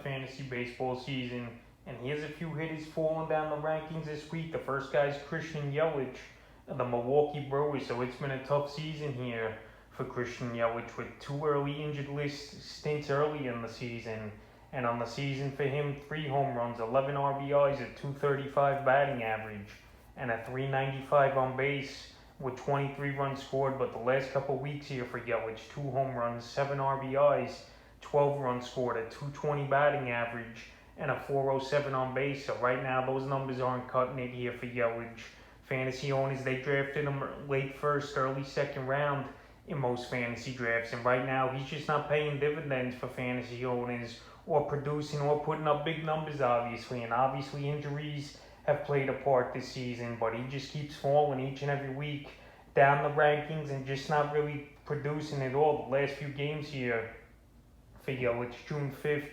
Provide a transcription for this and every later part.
fantasy baseball season, and here's a few hitters falling down the rankings this week. The first guy is Christian Yelich of the Milwaukee Brewers, so it's been a tough season here for Christian Yelich with two early injured list stints early in the season. And on the season for him, 3 home runs, 11 RBIs, a .235 batting average, and a .395 on base with 23 runs scored. But the last couple weeks here for Yelich, 2 home runs, 7 RBIs, 12 runs scored, a .220 batting average, and a .407 on base. So right now, those numbers aren't cutting it here for Yelich. Fantasy owners, they drafted him late first, early second round in most fantasy drafts. And right now, he's just not paying dividends for fantasy owners or producing or putting up big numbers, obviously. And obviously, injuries have played a part this season, but he just keeps falling each and every week down the rankings and just not really producing at all. The last few games here for Yelich, June 5th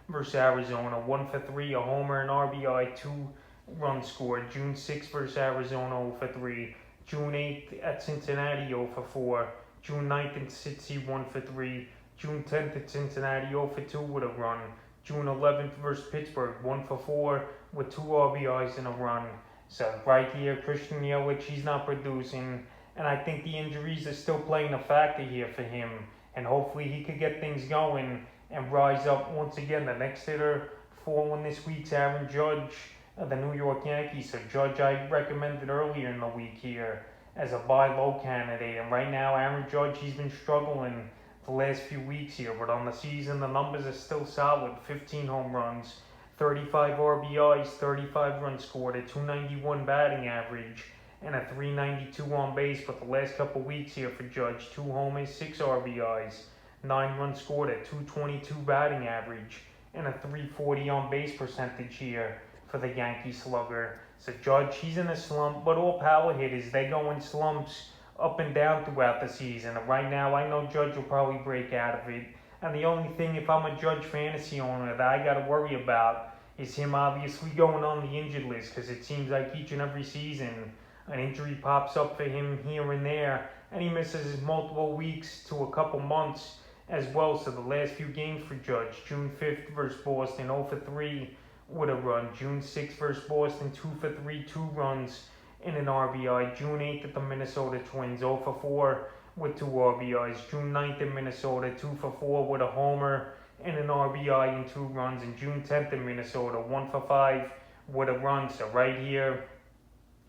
versus Arizona, 1 for 3, a homer, an RBI, 2 runs scored. June 6th versus Arizona, 0 for 3. June 8th at Cincinnati, 0 for 4. June 9th in Cincy, 1 for 3. June 10th at Cincinnati, 0 for 2 with a run. June 11th versus Pittsburgh, 1 for 4 with 2 RBIs and a run. So right here, Christian Yelich, he's not producing, and I think the injuries are still playing a factor here for him. And hopefully he could get things going and rise up once again. The next hitter falling this week's Aaron Judge of the New York Yankees. So Judge, I recommended earlier in the week here as a buy low candidate. And right now, Aaron Judge, he's been struggling the last few weeks here. But on the season, the numbers are still solid. 15 home runs, 35 RBIs, 35 runs scored, a .291 batting average, and a .392 on base. But the last couple weeks here for Judge, 2 homers, 6 RBIs, 9 runs scored, a .222 batting average, and a .340 on base percentage here for the Yankee slugger. So Judge, he's in a slump, but all power hitters, they go in slumps up and down throughout the season. And right now, I know Judge will probably break out of it. And the only thing, if I'm a Judge fantasy owner, that I got to worry about is him obviously going on the injured list, because it seems like each and every season an injury pops up for him here and there, and he misses multiple weeks to a couple months as well. So the last few games for Judge, June 5th versus Boston, 0 for 3 with a run. June 6th versus Boston, 2 for 3, 2 runs in an RBI. June 8th at the Minnesota Twins, 0 for 4 with 2 RBIs. June 9th in Minnesota, 2 for 4 with a homer and an RBI and 2 runs. And June 10th in Minnesota, 1 for 5 with a run. So right here,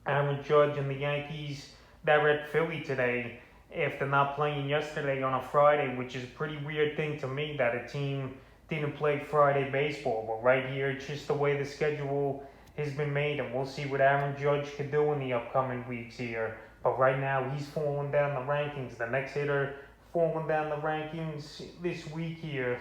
Aaron Judge and the Yankees, they're at Philly today after not playing yesterday on a Friday, which is a pretty weird thing to me that a team didn't play Friday baseball. But right here, it's just the way the schedule has been made, and we'll see what Aaron Judge can do in the upcoming weeks here. But right now, he's falling down the rankings. The next hitter falling down the rankings this week here,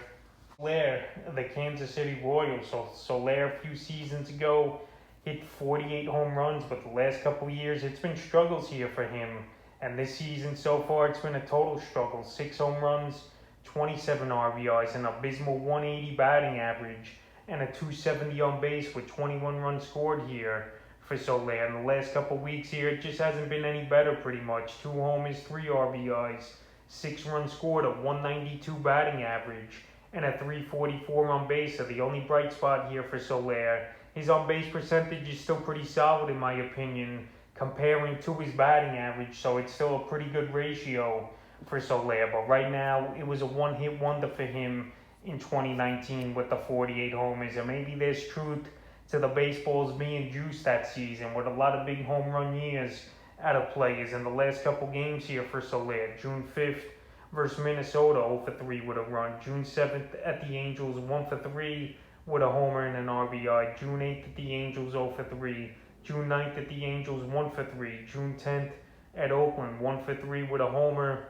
Soler, the Kansas City Royals. So Soler, a few seasons ago, hit 48 home runs, but the last couple of years, it's been struggles here for him. And this season so far, it's been a total struggle. 6 home runs, 27 RBIs, an abysmal 180 batting average, and a .270 on base with 21 runs scored here for Soler. In the last couple weeks here, it just hasn't been any better pretty much. 2 homers, 3 RBIs, 6 runs scored, a 192 batting average, and a .344 on base. So the only bright spot here for Soler, his on base percentage is still pretty solid in my opinion, comparing to his batting average. So it's still a pretty good ratio for Soler. But right now, it was a one-hit wonder for him in 2019 with the 48 homers. And maybe there's truth to the baseballs being juiced that season with a lot of big home run years out of players. In the last couple games here for Soler, June 5th versus Minnesota, 0 for 3 with a run. June 7th at the Angels, 1 for 3 with a homer and an RBI. June 8th at the Angels, 0 for 3. June 9th at the Angels, 1 for 3. June 10th at Oakland, 1 for 3 with a homer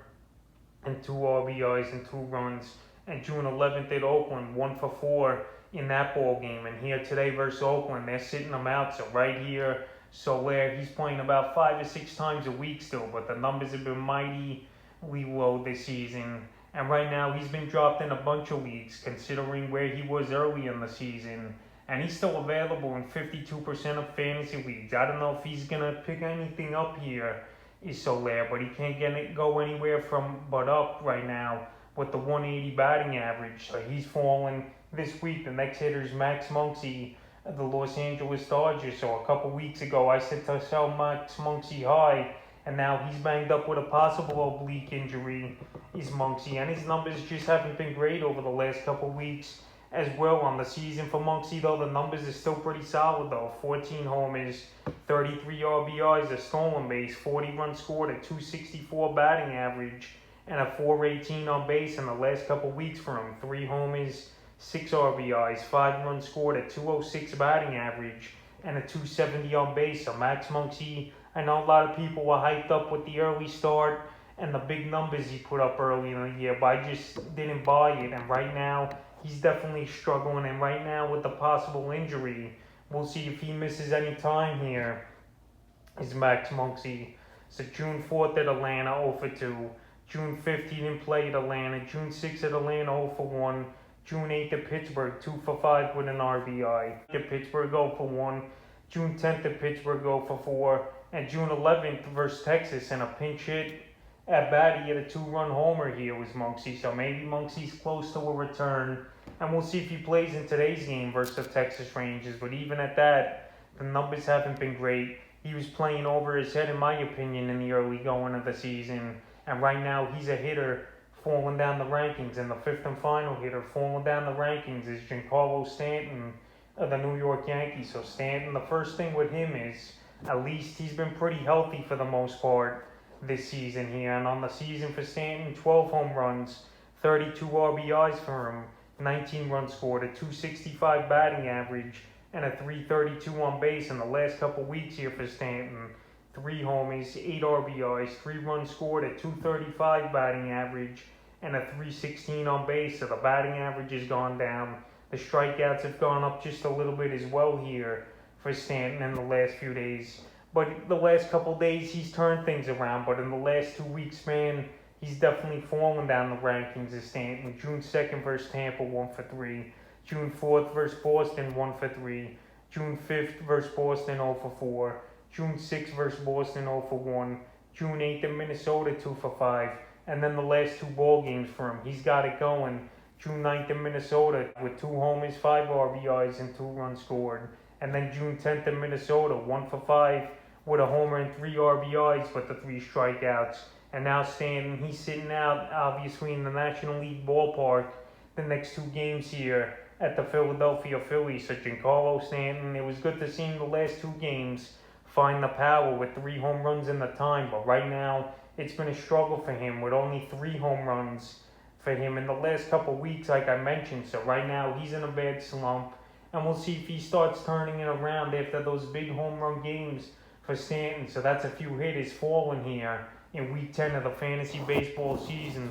and 2 RBIs and 2 runs. And June 11th at Oakland, 1 for 4 in that ball game. And here today versus Oakland, they're sitting them out. So right here, Soler, he's playing about 5 or 6 times a week still, but the numbers have been mighty low this season. And right now, he's been dropped in a bunch of leagues, considering where he was early in the season. And he's still available in 52% of fantasy leagues. I don't know if he's going to pick anything up here, is Soler, but he can't go anywhere from but up right now with the 180 batting average. So he's falling this week. The next hitter is Max Muncy of the Los Angeles Dodgers. So a couple weeks ago, I said to sell Max Muncy high, and now he's banged up with a possible oblique injury, is Muncy. And his numbers just haven't been great over the last couple weeks as well on the season for Muncy, though. The numbers are still pretty solid, though. 14 homers, 33 RBIs, a stolen base, 40 runs scored, a 264 batting average, and a 418 on base in the last couple weeks for him. 3 homers, 6 RBIs, 5 runs scored, a 206 batting average, and a 270 on base. So Max Muncy, I know a lot of people were hyped up with the early start and the big numbers he put up early in the year, but I just didn't buy it. And right now, he's definitely struggling. And right now, with the possible injury, we'll see if he misses any time here, is Max Muncy. So June 4th at Atlanta, 0 for 2. June 5th, he didn't play at Atlanta. June 6th at Atlanta, 0 for 1. June 8th at Pittsburgh, 2 for 5 with an RBI. At Pittsburgh, 0 for 1. June 10th at Pittsburgh, 0 for 4. And June 11th versus Texas in a pinch hit at bat, he had a 2-run homer here was Muncy. So maybe Muncy's close to a return. And we'll see if he plays in today's game versus the Texas Rangers. But even at that, the numbers haven't been great. He was playing over his head, in my opinion, in the early going of the season. And right now, he's a hitter falling down the rankings. And the 5th and final hitter falling down the rankings is Giancarlo Stanton of the New York Yankees. So Stanton, the first thing with him is, at least he's been pretty healthy for the most part this season here. And on the season for Stanton, 12 home runs, 32 RBIs for him, 19 runs scored, a 265 batting average, and a 332 on base in the last couple weeks here for Stanton. 3 homers, 8 RBIs, 3 runs scored, a 235 batting average, and a 316 on base. So the batting average has gone down. The strikeouts have gone up just a little bit as well here for Stanton in the last few days. But the last couple days, he's turned things around. But in the last 2 weeks span, he's definitely fallen down the rankings as Stanton. June 2nd versus Tampa, 1 for 3. June 4th versus Boston, 1 for 3. June 5th versus Boston, 0 for 4. June 6th versus Boston, 0 for 1. June 8th in Minnesota, 2 for 5. And then the last 2 ball games for him, he's got it going. June 9th in Minnesota with 2 homers, 5 RBIs, and 2 runs scored. And then June 10th in Minnesota, 1 for 5 with a homer and 3 RBIs, but the 3 strikeouts. And now Stanton, he's sitting out, obviously, in the National League ballpark the next 2 games here at the Philadelphia Phillies. So Giancarlo Stanton, it was good to see him the last 2 games find the power with 3 home runs in the time. But right now, it's been a struggle for him with only 3 home runs for him in the last couple weeks, like I mentioned. So right now, he's in a bad slump. And we'll see if he starts turning it around after those big home run games for Stanton. So that's a few hitters falling here in Week 10 of the fantasy baseball season.